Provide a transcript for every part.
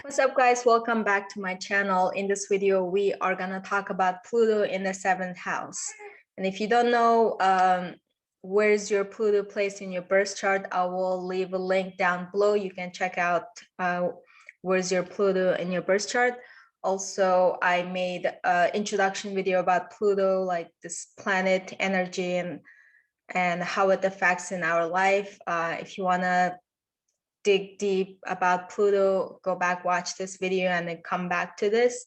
What's up, guys? Welcome back to my channel. In this video, we are gonna talk about Pluto in the 7th house. And if you don't know where's your Pluto placed in your birth chart, I will leave a link down below. You can check out where's your Pluto in your birth chart. Also, I made an introduction video about Pluto, like this planet energy and how it affects in our life. If you wanna dig deep about Pluto, go back, watch this video, and then come back to this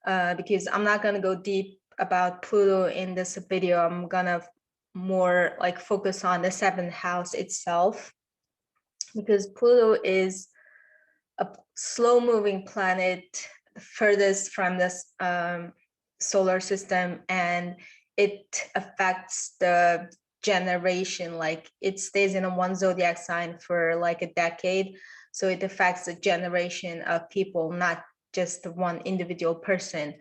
because I'm not gonna go deep about Pluto in this video. I'm gonna more like focus on the 7th house itself, because Pluto is a slow moving planet, furthest from this solar system, and it affects the generation. Like it stays in a one zodiac sign for like a decade, so it affects a generation of people, not just one individual person.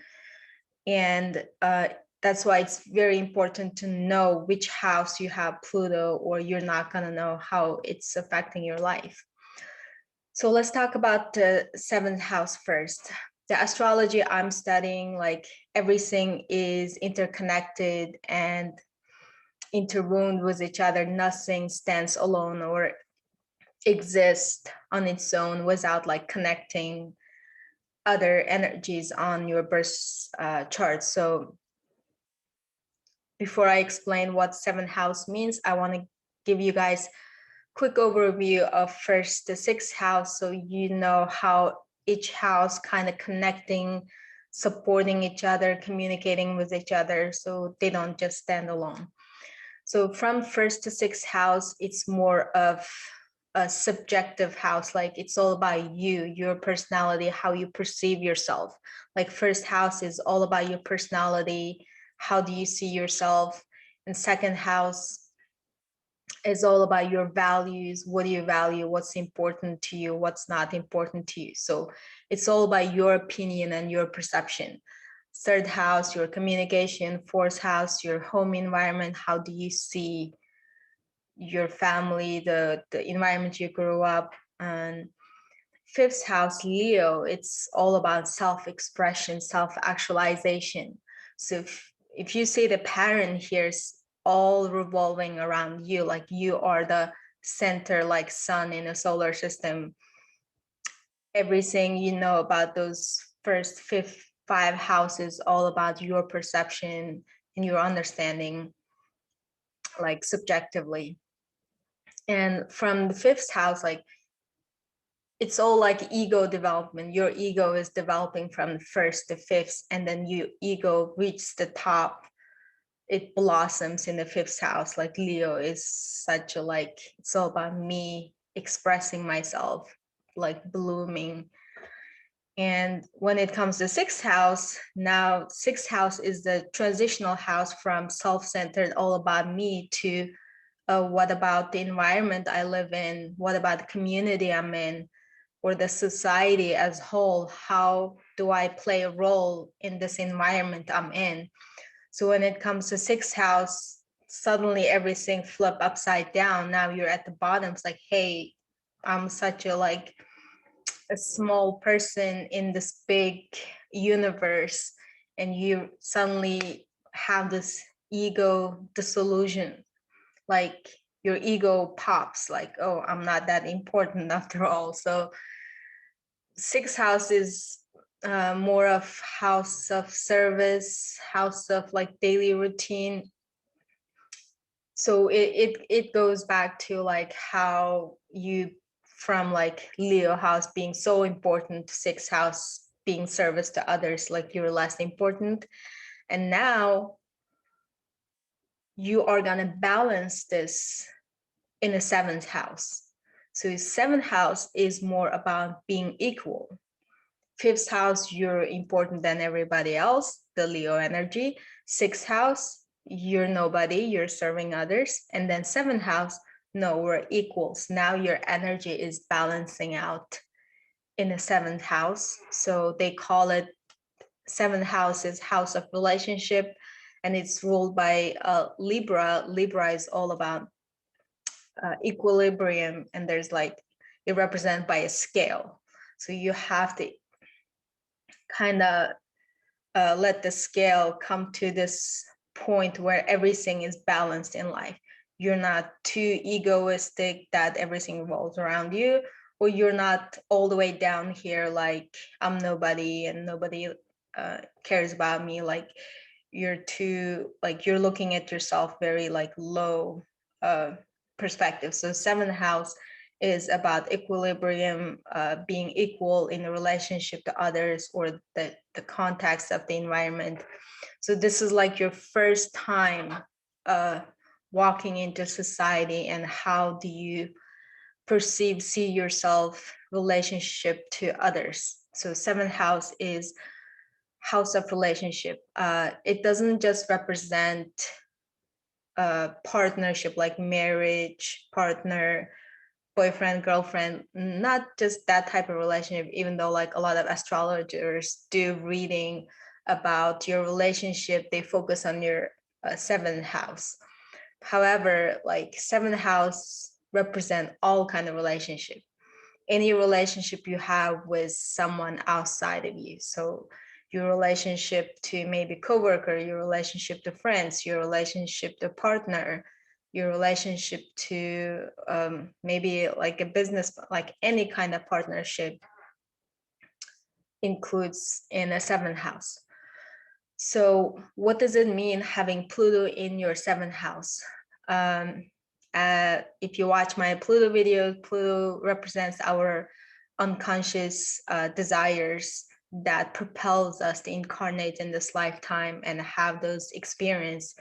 And that's why it's very important to know which house you have Pluto, or you're not gonna know how it's affecting your life. So let's talk about the 7th house first. The astrology I'm studying, like everything is interconnected and interwoven with each other. Nothing stands alone or exists on its own without like connecting other energies on your birth chart. So before I explain what 7th house means, I want to give you guys quick overview of first the 6th house, so you know how each house kind of connecting, supporting each other, communicating with each other, so they don't just stand alone. So from 1st to 6th house, it's more of a subjective house. Like it's all about you, your personality, how you perceive yourself. Like 1st house is all about your personality, how do you see yourself, and 2nd house is all about your values. What do you value? What's important to you? What's not important to you? So it's all about your opinion and your perception. 3rd house, your communication. 4th house, your home environment. How do you see your family, the environment you grew up? And 5th house, Leo, it's all about self-expression, self-actualization. So if you see the pattern here is all revolving around you, like you are the center, like sun in a solar system. Everything you know about those first 5 houses, all about your perception and your understanding, like subjectively. And from the 5th house, like it's all like ego development. Your ego is developing from the 1st to 5th, and then your ego reaches the top. It blossoms in the 5th house. Like Leo is such a, like, it's all about me expressing myself, like blooming. And when it comes to 6th house, now 6th house is the transitional house from self-centered, all about me, to what about the environment I live in? What about the community I'm in? Or the society as whole? How do I play a role in this environment I'm in? So when it comes to 6th house, suddenly everything flip upside down. Now you're at the bottom. It's like, hey, I'm such a, like, a small person in this big universe, and you suddenly have this ego disillusion. Like your ego pops, like, oh, I'm not that important after all. So 6th house is more of house of service, house of like daily routine. So it goes back to like how you, from like Leo house being so important to 6th house being service to others, like you're less important. And now you are gonna balance this in the 7th house. So 7th house is more about being equal. 5th house, you're important than everybody else, the Leo energy. 6th house, you're nobody, you're serving others. And then 7th house, no, we're equals. Now your energy is balancing out in the 7th house. So they call it 7th house is house of relationship, and it's ruled by Libra. Libra is all about equilibrium, and there's like, it represented by a scale. So you have to kind of let the scale come to this point where everything is balanced in life. You're not too egoistic that everything revolves around you, or you're not all the way down here like I'm nobody and nobody cares about me. Like you're too, like you're looking at yourself very like low perspective. So seventh house is about equilibrium, being equal in a relationship to others or the context of the environment. So this is like your first time walking into society, and how do you see yourself relationship to others. So seventh house is house of relationship. It doesn't just represent partnership like marriage, partner, boyfriend, girlfriend, not just that type of relationship, even though like a lot of astrologers do reading about your relationship, they focus on your seventh house. However, like seventh house represent all kind of relationship, any relationship you have with someone outside of you. So your relationship to maybe coworker, your relationship to friends, your relationship to partner, your relationship to maybe like a business, like any kind of partnership includes in a seventh house. So what does it mean having Pluto in your seventh house? If you watch my Pluto videos, Pluto represents our unconscious desires that propels us to incarnate in this lifetime and have those experience.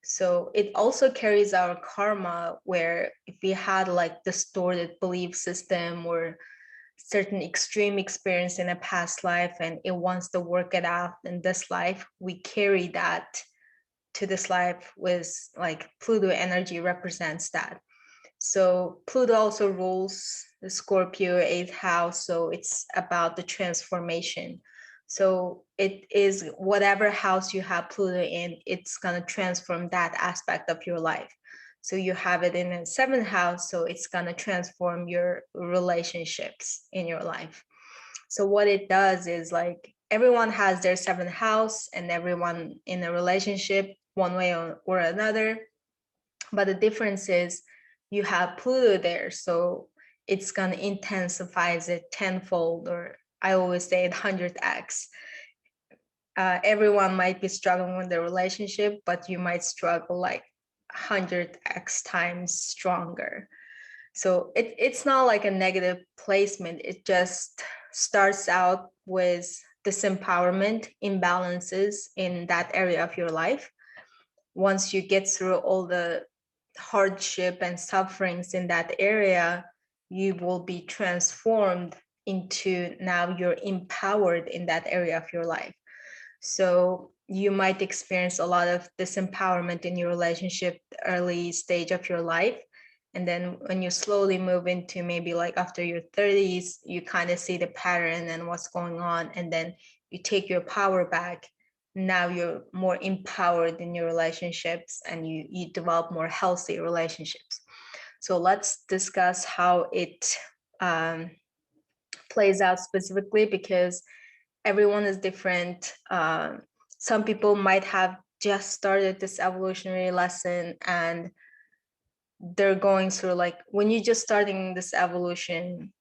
So it also carries our karma, where if we had like distorted belief system or certain extreme experience in a past life and it wants to work it out in this life, we carry that to this life with like Pluto energy represents that. So Pluto also rules the Scorpio 8th house, so it's about the transformation. So it is whatever house you have Pluto in, it's going to transform that aspect of your life. So you have it in a seventh house, so it's going to transform your relationships in your life. So what it does is like everyone has their seventh house and everyone in a relationship one way or another. But the difference is you have Pluto there, so it's going to intensify it tenfold, or I always say it 100x. Everyone might be struggling with the relationship, but you might struggle like 100x times stronger. So it's not like a negative placement. It just starts out with disempowerment, imbalances in that area of your life. Once you get through all the hardship and sufferings in that area, you will be transformed into now you're empowered in that area of your life. So you might experience a lot of disempowerment in your relationship early stage of your life. And then when you slowly move into maybe like after your 30s, you kind of see the pattern and what's going on. And then you take your power back. Now you're more empowered in your relationships and you develop more healthy relationships. So let's discuss how it plays out specifically, because everyone is different. Some people might have just started this evolutionary lesson and they're going through, like when you're just starting this evolutionary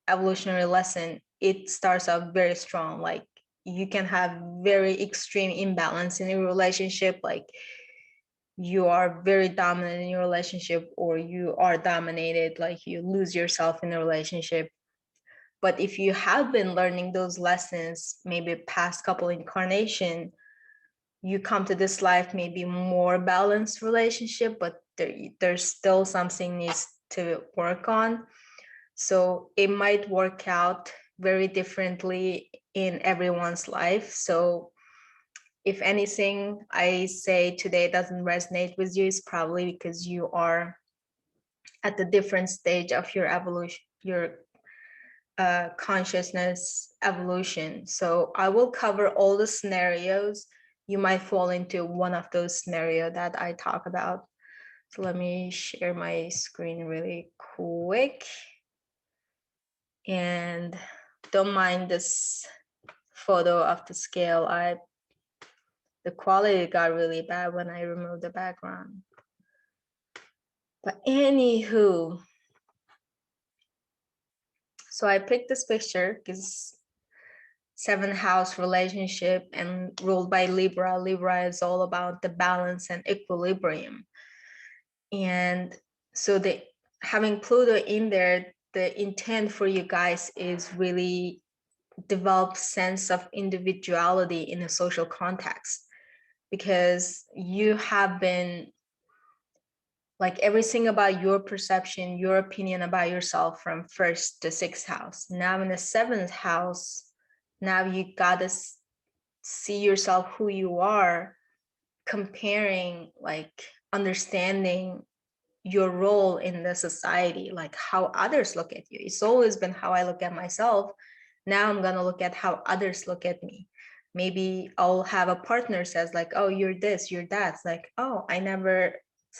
lesson, it starts out very strong. Like you can have very extreme imbalance in your relationship, like you are very dominant in your relationship or you are dominated, like you lose yourself in a relationship. But if you have been learning those lessons, maybe past couple incarnation, you come to this life maybe more balanced relationship, but there's still something needs to work on. So it might work out very differently in everyone's life. So if anything I say today doesn't resonate with you, it's probably because you are at the different stage of your evolution, your consciousness evolution. So I will cover all the scenarios. You might fall into one of those scenarios that I talk about. So let me share my screen really quick. And don't mind this photo of the scale. The quality got really bad when I removed the background. But anywho, so I picked this picture because 7th house relationship and ruled by Libra. Libra is all about the balance and equilibrium. And so having Pluto in there, the intent for you guys is really develop sense of individuality in a social context, because you have been like everything about your perception, your opinion about yourself from 1st to 6th house. Now in the 7th house, now you gotta see yourself who you are, comparing, like understanding your role in the society, like how others look at you. It's always been how I look at myself. Now I'm gonna look at how others look at me. Maybe I'll have a partner says like, oh, you're this, you're that. It's like, oh, I never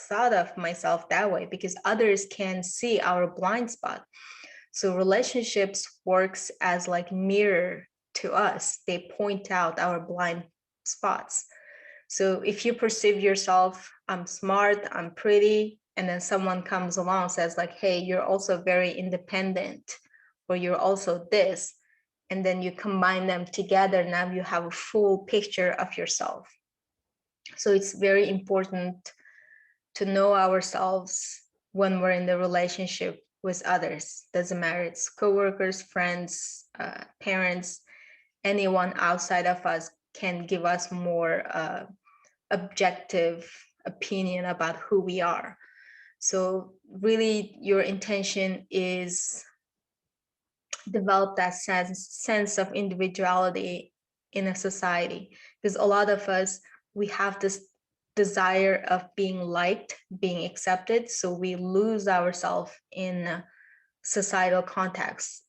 thought of myself that way, because others can see our blind spot. So relationships works as like mirror to us. They point out our blind spots. So if you perceive yourself, I'm smart, I'm pretty, and then someone comes along and says like, hey, you're also very independent, or you're also this, and then you combine them together, now you have a full picture of yourself. So it's very important to know ourselves when we're in the relationship with others. Doesn't matter, it's coworkers, friends, parents, anyone outside of us can give us more objective opinion about who we are. So really your intention is develop that sense of individuality in a society, because a lot of us, we have this desire of being liked, being accepted, so we lose ourselves in societal context.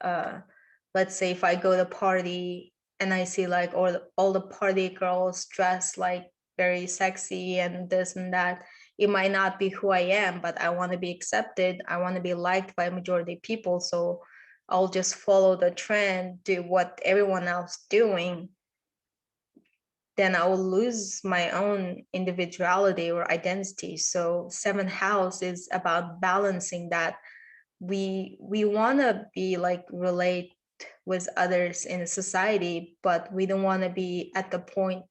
Let's say if I go to a party and I see like all the party girls dressed like very sexy and this and that, it might not be who I am, but I want to be accepted, I want to be liked by majority of people, so I'll just follow the trend, do what everyone else doing. Then I will lose my own individuality or identity. So 7th house is about balancing that. We want to be like relate with others in a society, but we don't want to be at the point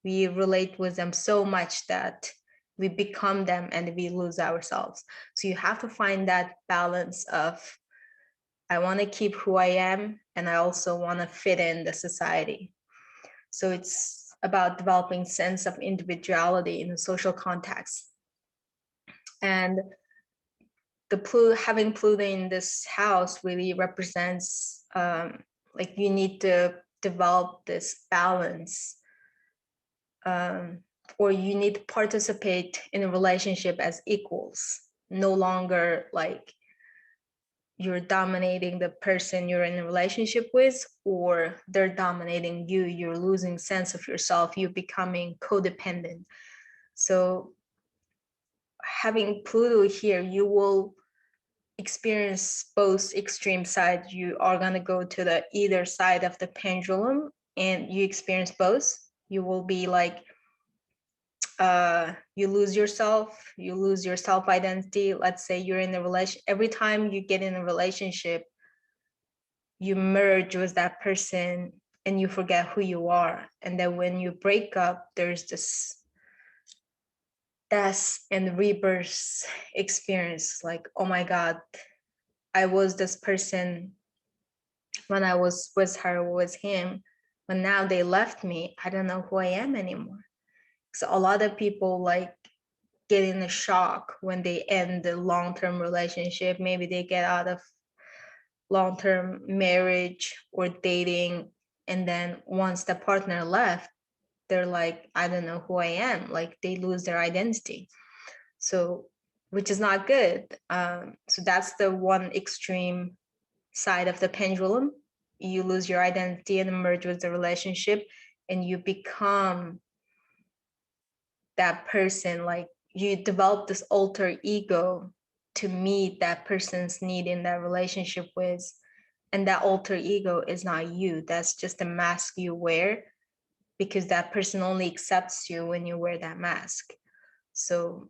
we relate with them so much that we become them and we lose ourselves. So you have to find that balance of, I want to keep who I am, and I also want to fit in the society. So it's about developing sense of individuality in a social context. And having Pluto in this house really represents like you need to develop this balance, or you need to participate in a relationship as equals, no longer like you're dominating the person you're in a relationship with, or they're dominating you, you're losing sense of yourself, you're becoming codependent. So having Pluto here, you will experience both extreme sides. You are going to go to the either side of the pendulum and you experience both. You will be like, you lose yourself, you lose your self-identity. Let's say you're in a relation, every time you get in a relationship, you merge with that person and you forget who you are. And then when you break up, there's this death and rebirth experience, like, oh my God, I was this person when I was with her, with him, but now they left me, I don't know who I am anymore. So a lot of people like get in a shock when they end the long-term relationship. Maybe they get out of long-term marriage or dating, and then once the partner left, they're like, I don't know who I am, like they lose their identity. So which is not good. So that's the one extreme side of the pendulum. You lose your identity and merge with the relationship, and you become that person, like you develop this alter ego to meet that person's need in that relationship with. And that alter ego is not you. That's just a mask you wear, because that person only accepts you when you wear that mask. So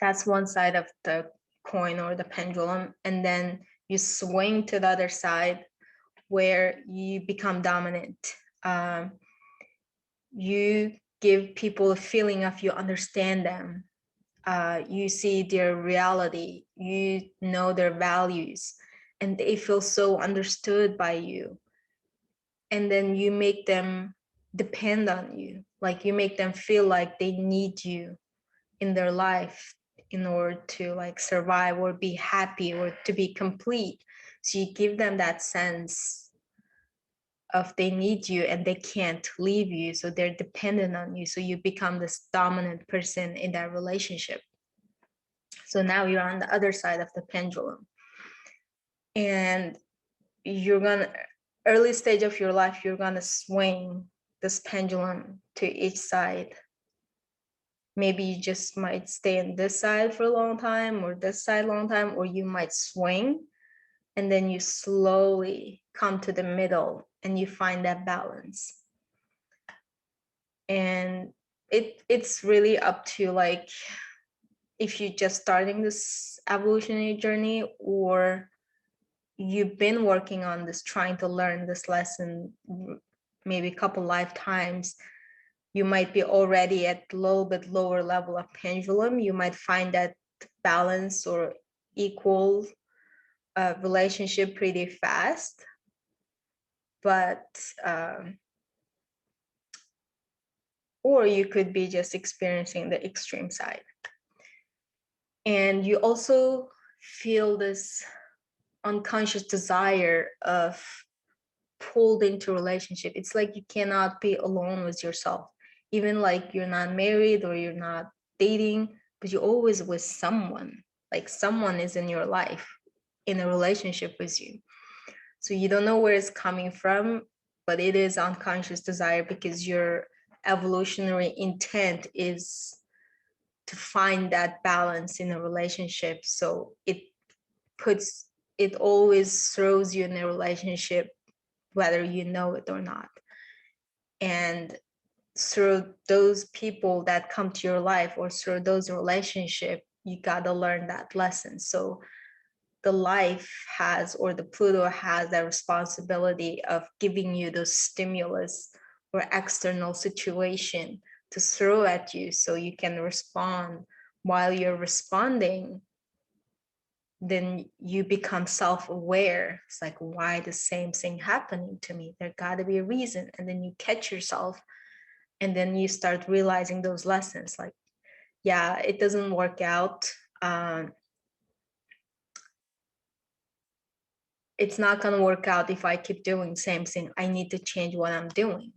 that's one side of the coin or the pendulum. And then you swing to the other side where you become dominant. You give people a feeling of you understand them. You see their reality, you know their values, and they feel so understood by you. And then you make them depend on you, like you make them feel like they need you in their life in order to like survive or be happy or to be complete. So you give them that sense of they need you and they can't leave you, so they're dependent on you. So you become this dominant person in that relationship. So now you're on the other side of the pendulum, and you're gonna, early stage of your life, you're gonna swing this pendulum to each side. Maybe you just might stay on this side for a long time or this side a long time, or you might swing and then you slowly come to the middle and you find that balance. And it's really up to like if you're just starting this evolutionary journey, or you've been working on this, trying to learn this lesson maybe a couple lifetimes. You might be already at a little bit lower level of pendulum. You might find that balance or equal relationship pretty fast. But or you could be just experiencing the extreme side. And you also feel this unconscious desire of pulled into relationship. It's like you cannot be alone with yourself, even like you're not married or you're not dating, but you're always with someone. Like someone is in your life in a relationship with you. So you don't know where it's coming from, but it is unconscious desire, because your evolutionary intent is to find that balance in a relationship. So it always throws you in a relationship whether you know it or not. And through those people that come to your life or through those relationships, you got to learn that lesson. So the life has, or the Pluto has, that responsibility of giving you those stimulus or external situation to throw at you so you can respond. While you're responding, then you become self-aware. It's like, why the same thing happening to me? There got to be a reason. And then you catch yourself, and then you start realizing those lessons. Like, yeah, it doesn't work out. It's not going to work out if I keep doing the same thing. I need to change what I'm doing.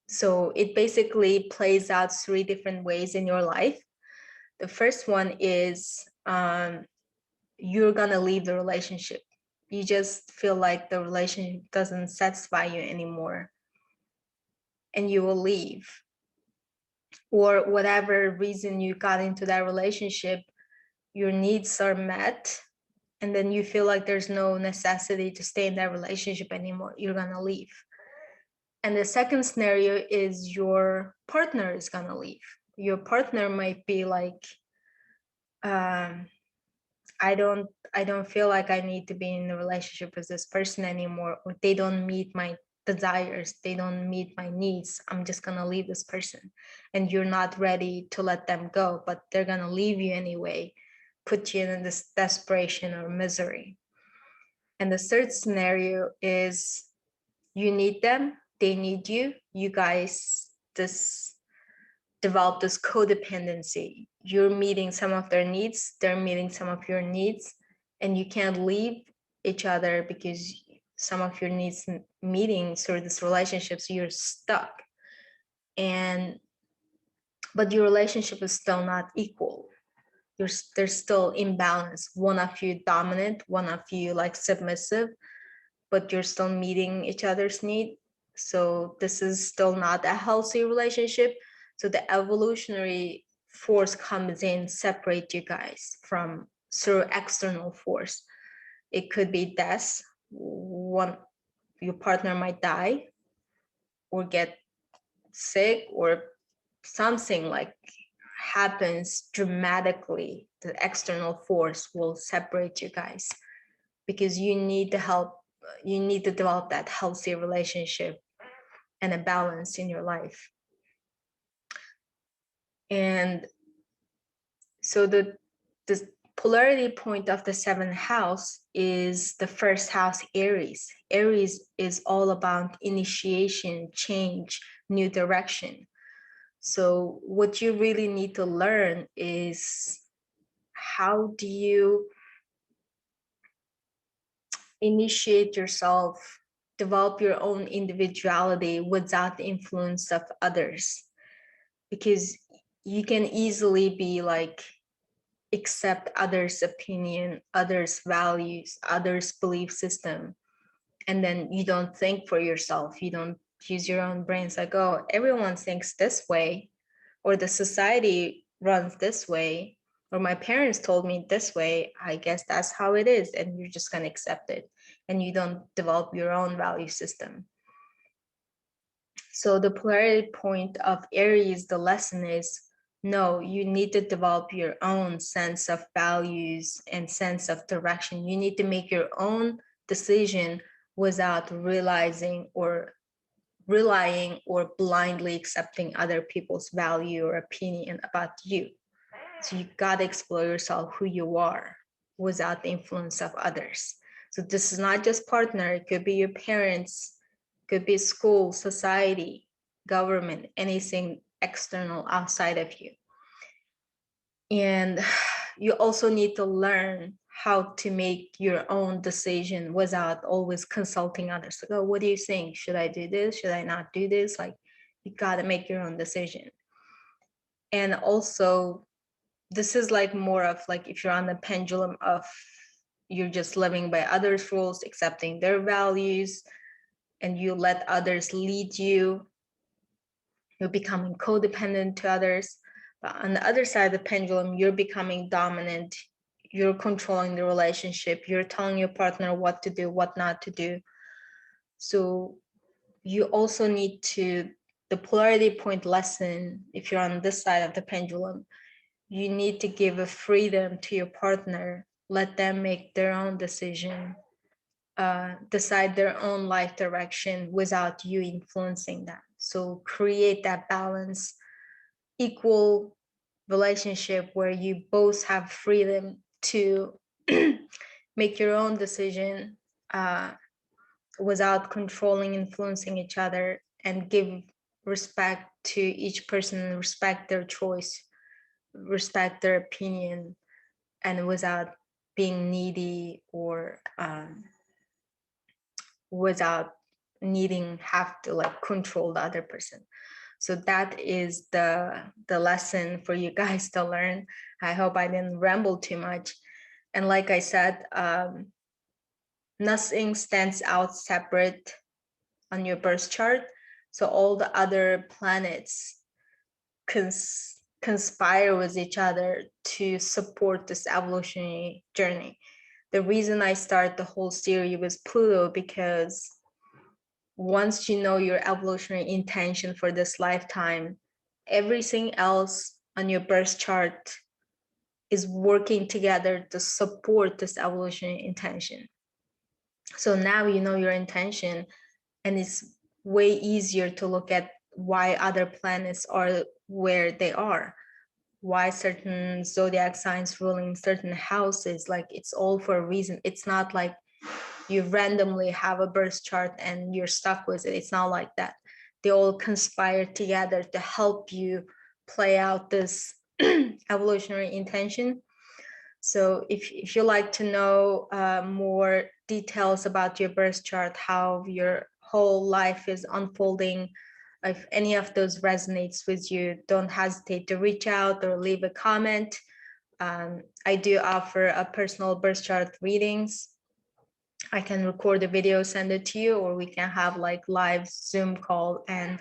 So it basically plays out 3 different ways in your life. The first one is you're going to leave the relationship. You just feel like the relationship doesn't satisfy you anymore, and you will leave. Or whatever reason you got into that relationship, your needs are met, and then you feel like there's no necessity to stay in that relationship anymore. You're going to leave. And the second scenario is your partner is going to leave. Your partner might be like, I don't feel like I need to be in a relationship with this person anymore, or they don't meet my desires, they don't meet my needs. I'm just going to leave this person. And you're not ready to let them go, but they're going to leave you anyway, put you in this desperation or misery. And the third scenario is you need them, they need you. You guys develop this codependency. You're meeting some of their needs, they're meeting some of your needs, and you can't leave each other because some of your needs meeting through this relationship, so you're stuck. But your relationship is still not equal. There's still imbalance. One of you dominant, one of you like submissive, but you're still meeting each other's need. So this is still not a healthy relationship. So the evolutionary force comes in, separate you guys from through external force. It could be death, your partner might die or get sick, or something like happens dramatically, the external force will separate you guys, because you need to develop that healthy relationship and a balance in your life. And so the polarity point of the seventh house is the first house, Aries. Aries is all about initiation, change, new direction. So what you really need to learn is, how do you initiate yourself, develop your own individuality without the influence of others? Because you can easily be like, accept others' opinion, others' values, others' belief system, and then you don't think for yourself. You don't use your own brains, like, oh, everyone thinks this way, or the society runs this way, or my parents told me this way, I guess that's how it is, and you're just going to accept it, and you don't develop your own value system. So the polarity point of Aries, the lesson is, no, you need to develop your own sense of values and sense of direction. You need to make your own decision without realizing or relying or blindly accepting other people's value or opinion about you. So you got to explore yourself, who you are, without the influence of others. So this is not just partner, it could be your parents, could be school, society, government, anything external outside of you. And you also need to learn how to make your own decision without always consulting others. Like, oh, what do you think? Should I do this? Should I not do this? Like, you got to make your own decision. And also, this is like more of like, if you're on the pendulum of you're just living by others' rules, accepting their values, and you let others lead you, you're becoming codependent to others. But on the other side of the pendulum, you're becoming dominant, you're controlling the relationship, you're telling your partner what to do, what not to do. So you also need to, the polarity point lesson, if you're on this side of the pendulum, you need to give a freedom to your partner, let them make their own decision, decide their own life direction without you influencing them. So create that balance, equal relationship where you both have freedom to make your own decision without controlling, influencing each other, and give respect to each person, respect their choice, respect their opinion, and without being needy or without have to like control the other person. So that is the lesson for you guys to learn. I hope I didn't ramble too much. And like I said, nothing stands out separate on your birth chart. So all the other planets conspire with each other to support this evolutionary journey. The reason I start the whole series with Pluto, because once you know your evolutionary intention for this lifetime, everything else on your birth chart is working together to support this evolutionary intention. So now you know your intention, and it's way easier to look at why other planets are where they are, why certain zodiac signs ruling certain houses. Like, it's all for a reason. It's not like you randomly have a birth chart and you're stuck with it. It's not like that. They all conspire together to help you play out this evolutionary intention. So if you like to know more details about your birth chart, how your whole life is unfolding, if any of those resonates with you, don't hesitate to reach out or leave a comment. I do offer a personal birth chart readings. I can record a video, send it to you, or we can have like live Zoom call and,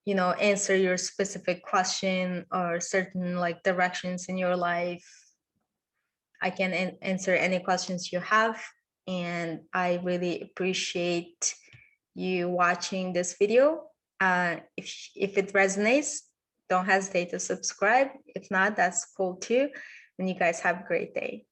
you know, answer your specific question or certain like directions in your life. I can answer any questions you have. and I really appreciate you watching this video. If it resonates, don't hesitate to subscribe. If not, that's cool too. And you guys have a great day.